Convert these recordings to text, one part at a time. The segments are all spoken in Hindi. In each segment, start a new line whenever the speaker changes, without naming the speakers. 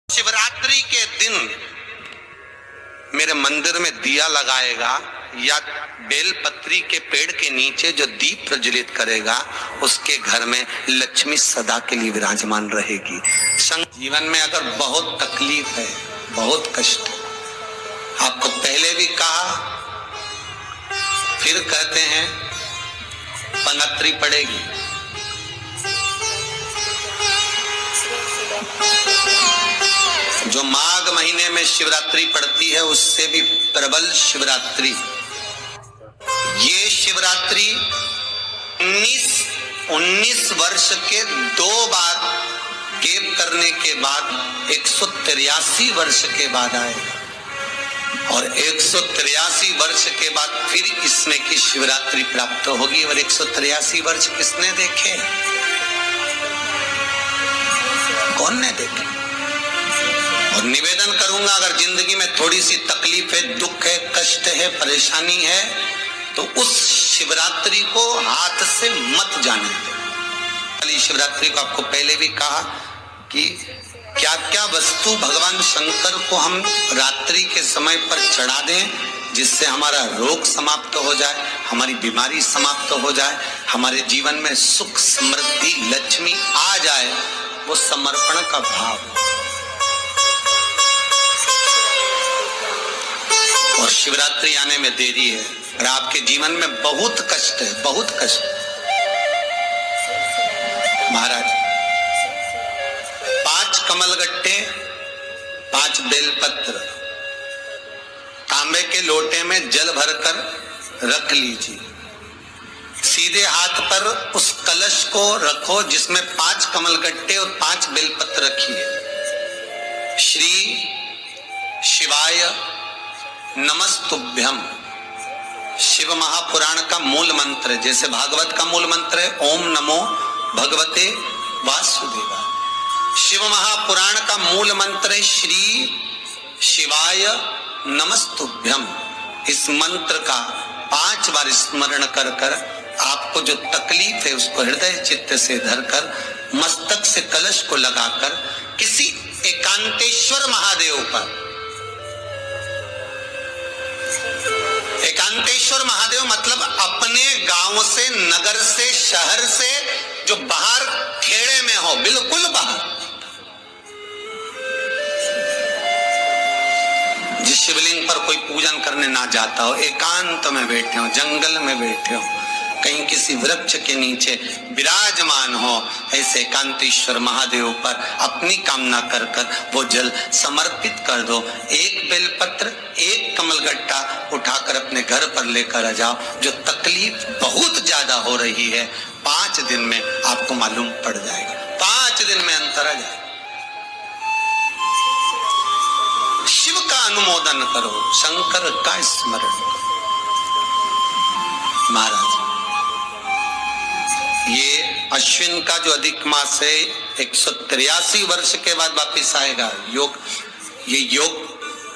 शिवरात्रि के दिन मेरे मंदिर में दिया लगाएगा या बेलपत्री के पेड़ के नीचे जो दीप प्रज्वलित करेगा, उसके घर में लक्ष्मी सदा के लिए विराजमान रहेगी। जीवन में अगर बहुत तकलीफ है, बहुत कष्ट है, आपको पहले भी कहा फिर कहते हैं, पनत्ती पड़ेगी। जो माघ महीने में शिवरात्रि पड़ती है, उससे भी प्रबल शिवरात्रि। ये शिवरात्रि 19 वर्ष के 2 बार गैप करने के बाद 183 वर्ष के बाद आए, और 183 वर्ष के बाद फिर इसमें की शिवरात्रि प्राप्त होगी। और 183 वर्ष किसने देखे? कौन ने देखे? और निवेदन करूंगा, अगर जिंदगी में थोड़ी सी तकलीफ है, दुख है, कष्ट है, परेशानी है, तो उस शिवरात्रि को हाथ से मत जाने दो। शिवरात्रि को आपको पहले भी कहा कि क्या क्या वस्तु भगवान शंकर को हम रात्रि के समय पर चढ़ा दें, जिससे हमारा रोग समाप्त हो जाए, हमारी बीमारी समाप्त हो जाए, हमारे जीवन में सुख समृद्धि लक्ष्मी आ जाए। वो समर्पण का भाव। और शिवरात्रि आने में देरी है, और आपके जीवन में बहुत कष्ट है, बहुत कष्ट। महाराज 5 कमलगट्टे, 5 बेलपत्र तांबे के लोटे में जल भरकर रख लीजिए। सीधे हाथ पर उस कलश को रखो जिसमें 5 कमलगट्टे और 5 बेलपत्र रखिए। श्री शिवाय नमस्तुभ्यम शिव महापुराण का मूल मंत्र, जैसे भागवत का मूल मंत्र है ओम नमो भगवते वासुदेवाय। शिव महापुराण का मूल मंत्र है श्री शिवाय नमस्तुभ्यम। इस मंत्र का 5 बार स्मरण कर कर आपको जो तकलीफ है उसको हृदय चित्त से धरकर मस्तक से कलश को लगाकर किसी एकांतेश्वर महादेव पर, एकांतेश्वर महादेव मतलब अपने गांव से, नगर से, शहर से जो बाहर खेड़े में हो, बिल्कुल बाहर, जिस शिवलिंग पर कोई पूजन करने ना जाता हो, एकांत में बैठे हो, जंगल में बैठे हो, कहीं किसी वृक्ष के नीचे विराजमान हो, ऐसे एकांतेश्वर महादेव पर अपनी कामना कर कर वो जल समर्पित कर दो। 1 बेलपत्र, 1 कमलगट्टा उठाकर अपने घर पर लेकर आ जाओ। जो तकलीफ बहुत ज्यादा हो रही है, 5 दिन में आपको मालूम पड़ जाएगा, 5 दिन में अंतर आ जाएगा। शिव का अनुमोदन करो, शंकर का स्मरण करो। महाराज ये अश्विन का जो अधिक मास है 183 वर्ष के बाद वापिस आएगा। योग, ये योग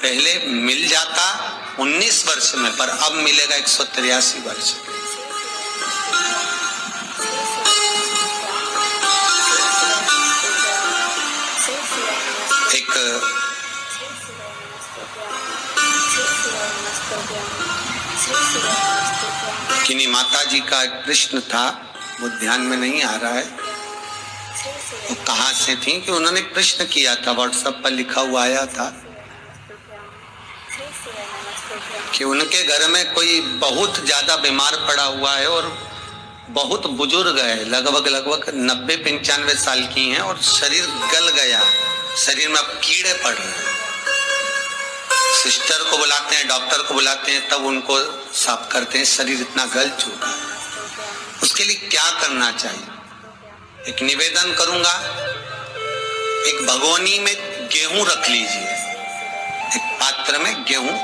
पहले मिल जाता 19 वर्ष में, पर अब मिलेगा 183 वर्ष। एक किन्हीं माता जी का एक प्रश्न था, वो ध्यान में नहीं आ रहा है वो कहाँ से थी, कि उन्होंने प्रश्न किया था, व्हाट्सएप पर लिखा हुआ आया था कि उनके घर में कोई बहुत ज्यादा बीमार पड़ा हुआ है और बहुत बुजुर्ग है, लगभग 90-95 साल की हैं, और शरीर गल गया, शरीर में अब कीड़े पड़ रहे हैं। सिस्टर को बुलाते हैं, डॉक्टर को बुलाते हैं, तब उनको साफ करते हैं, शरीर इतना गल चुका है। उसके लिए क्या करना चाहिए? एक निवेदन करूंगा, एक भगोनी में गेहूं रख लीजिए, एक पात्र में गेहूं,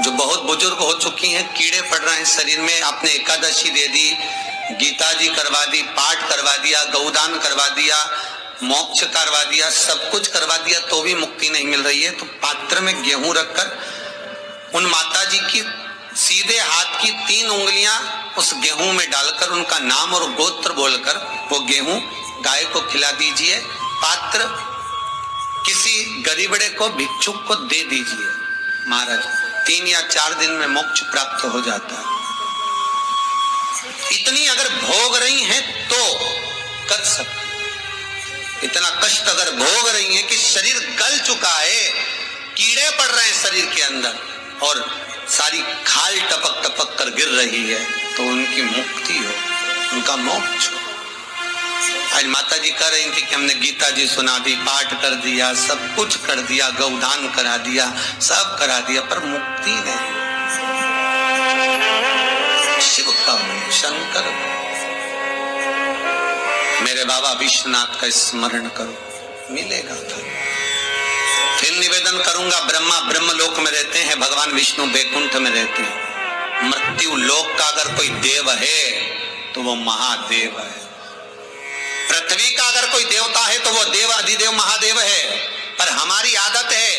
जो बहुत बुजुर्ग हो चुकी हैं, कीड़े पड़ रहे हैं शरीर में, आपने एकादशी दे दी, गीता जी करवा दी, पाठ करवा दिया, गौदान करवा दिया, मोक्ष करवा दिया, सब कुछ करवा दिया, तो भी मुक्ति नहीं मिल रही है, तो पात्र में गेहूं रखकर उन माता जी की सीधे हाथ की 3 उंगलियां उस गेहूं में डालकर उनका नाम और गोत्र बोलकर वो गेहूं गाय को खिला दीजिए। पात्र किसी गरीबड़े को, भिक्षुक को दे दीजिए महाराज, 3 या 4 दिन में मोक्ष प्राप्त हो जाता है। इतनी अगर भोग रही हैं तो कर सकते, इतना कष्ट अगर भोग रही हैं कि शरीर गल चुका है, कीड़े पड़ रहे हैं शरीर के अंदर और सारी खाल टपक टपक कर गिर रही है, तो उनकी मुक्ति हो, उनका मोक्ष हो। आज माता जी कह रही थी कि हमने गीता जी सुना दी, पाठ कर दिया, सब कुछ कर दिया, गौदान करा दिया, सब करा दिया, पर मुक्ति नहीं। शिव का, शंकर का, मेरे बाबा विश्वनाथ का स्मरण करो, मिलेगा था। फिर निवेदन करूंगा, ब्रह्मा ब्रह्मलोक में रहते हैं, भगवान विष्णु बैकुंठ में रहते हैं। मृत्यु लोक का अगर कोई देव है तो वो महादेव है। पृथ्वी का अगर कोई देवता है तो वो देव अधिदेव महादेव है। पर हमारी आदत है,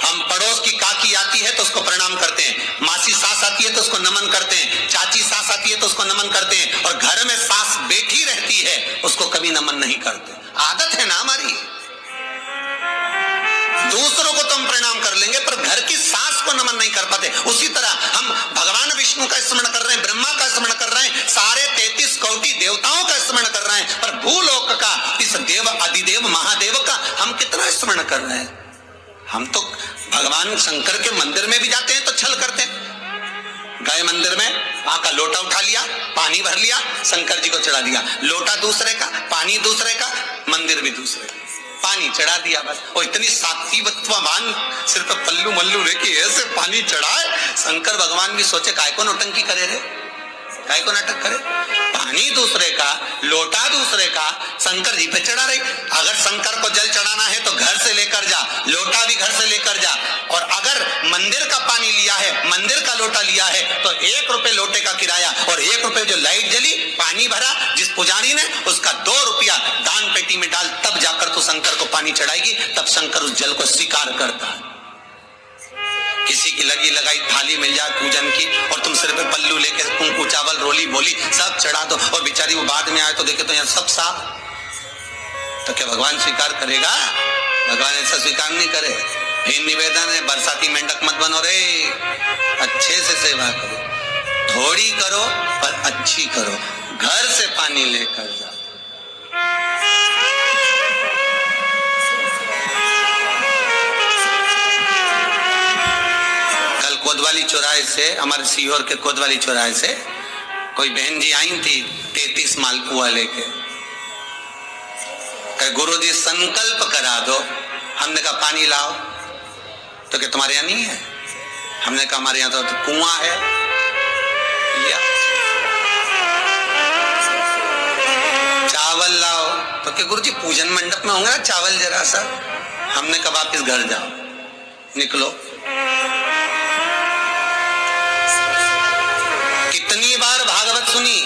हम पड़ोस की काकी आती है तो उसको प्रणाम करते हैं, मासी सास आती है तो उसको नमन करते हैं, चाची सास आती है तो उसको नमन करते हैं, और घर में सास बैठी रहती है उसको कभी नमन नहीं करते। आदत है ना हमारी। दूसरों को तो हम प्रणाम कर लेंगे पर घर की सास को नमन नहीं कर पाते। उसी तरह हम भगवान विष्णु का स्मरण कर रहे हैं, ब्रह्मा का स्मरण कर रहे हैं, सारे 33 कोटि देवताओं का स्मरण कर रहे हैं, पर भूलोक का इस देव अधिदेव महादेव का हम कितना स्मरण कर रहे हैं। हम तो भगवान शंकर के मंदिर में भी जाते हैं तो छल करते हैं। गए मंदिर में, वहां का लोटा उठा लिया, पानी भर लिया, शंकर जी को चढ़ा दिया, लोटा दूसरे का, पानी दूसरे का, मंदिर भी दूसरे का, पानी चढ़ा दिया बस। और इतनी सात्विकवान सिर पे पल्लू मल्लू लेके ऐसे पानी चढ़ाए, शंकर भगवान भी सोचे काय को नौटंकी करे रे, काय को नाटक करे। पानी दूसरे का, लोटा दूसरे का, शंकर जी पे चढ़ा रही। अगर शंकर को जल चढ़ाना है तो घर से लेकर जा, लोटा भी घर से लेकर जा, और अगर मंदिर का पानी लिया है, मंदिर का लोटा लिया है तो 1 रुपए लोटे का किराया, और 1 रुपए जो लाइट जली, पानी भरा जिस पुजारी ने, उसका 2 रुपया दान पेटी में डाल, तब जाकर तो शंकर को पानी चढ़ाएगी, तब शंकर उस जल को स्वीकार करता है। किसी की लगी लगाई थाली मिल जाए पूजन की और तुम सिर पे पल्लू लेके कुंकू चावल रोली बोली सब चढ़ा दो, और बेचारी वो बाद में आए तो देखे तो यहाँ सब साफ, तो क्या भगवान स्वीकार करेगा? भगवान ऐसा स्वीकार नहीं करे। हे निवेदन है, बरसाती मेंढक मत बनो रे, अच्छे से सेवा करो, थोड़ी करो पर अच्छी करो, घर से पानी लेकर जाओ। कोतवाली चौराहे से, हमारे सीहोर के कोतवाली चौराहे से कोई बहन जी आई थी 33 मालपुआ लेके, कहे गुरुजी संकल्प करा दो। हमने कहा पानी लाओ, तो क्या तुम्हारे यहाँ नहीं है? हमने कहा हमारे यहाँ तो कुआं है। या चावल लाओ, तो क्या गुरुजी पूजन मंडप में होंगे ना चावल जरा सा। हमने कहा वापिस घर जाओ, निकलो। कितनी बार भागवत सुनी,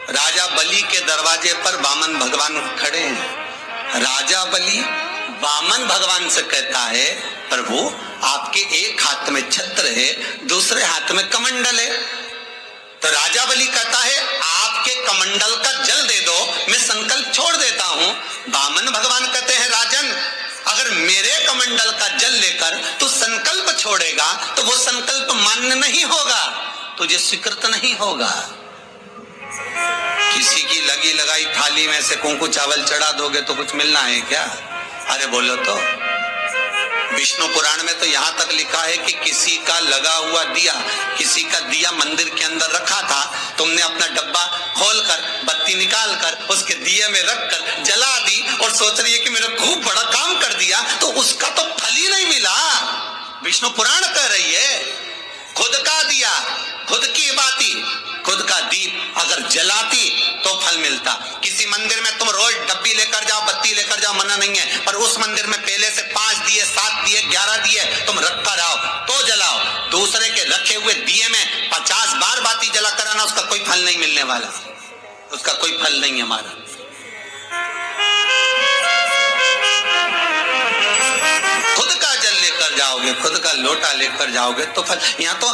राजा बलि के दरवाजे पर वामन भगवान खड़े हैं। राजा बलि वामन भगवान से कहता है प्रभु आपके एक हाथ में छत्र है, दूसरे हाथ में कमंडल है। तो राजा बलि कहता है आपके कमंडल का जल दे दो, मैं संकल्प छोड़ देता हूं। वामन भगवान कहते हैं राजन अगर मेरे कमंडल का जल लेकर तू संकल्प छोड़ेगा तो वो संकल्प मान्य नहीं होगा, तुझे स्वीकृत नहीं होगा। किसी की लगी लगाई थाली में से कुंकू चावल चढ़ा दोगे तो कुछ मिलना है क्या? अरे बोलो तो। विष्णु पुराण में तो यहाँ तक लिखा है कि किसी का लगा हुआ दिया, किसी का दिया मंदिर के अंदर रखा था, तुमने अपना डब्बा खोलकर बत्ती निकाल कर उसके दिए में रखकर जला दी और सोच रही है कि मेरा खूब बड़ा काम कर दिया, तो उसका तो फल ही नहीं मिला। विष्णु पुराण कह रही है खुद का दिया, खुद की बाती, खुद का दीप अगर जलाती तो फल मिलता। किसी मंदिर में तुम रोज डब्बी लेकर जाओ, बत्ती लेकर जाओ, मना नहीं है, पर उस मंदिर में पहले से 5 दिए, 7 दिए, 11 दिए तुम रखा रहो तो जलाओ। दूसरे के रखे हुए दिए में 50 बार बाती जला कर आना, उसका कोई फल नहीं मिलने वाला, उसका कोई फल नहीं हमारा। खुद का जल लेकर जाओगे, खुद का लोटा लेकर जाओगे तो फल। यहाँ तो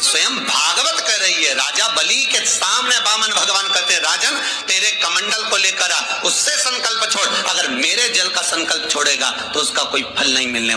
स्वयं भागवत कह रही है, राजा बलि के सामने वामन भगवान कहते, राजन तेरे कमंडल को लेकर आ, उससे संकल्प छोड़, अगर मेरे जल का संकल्प छोड़ेगा तो उसका कोई फल नहीं मिलने वाला।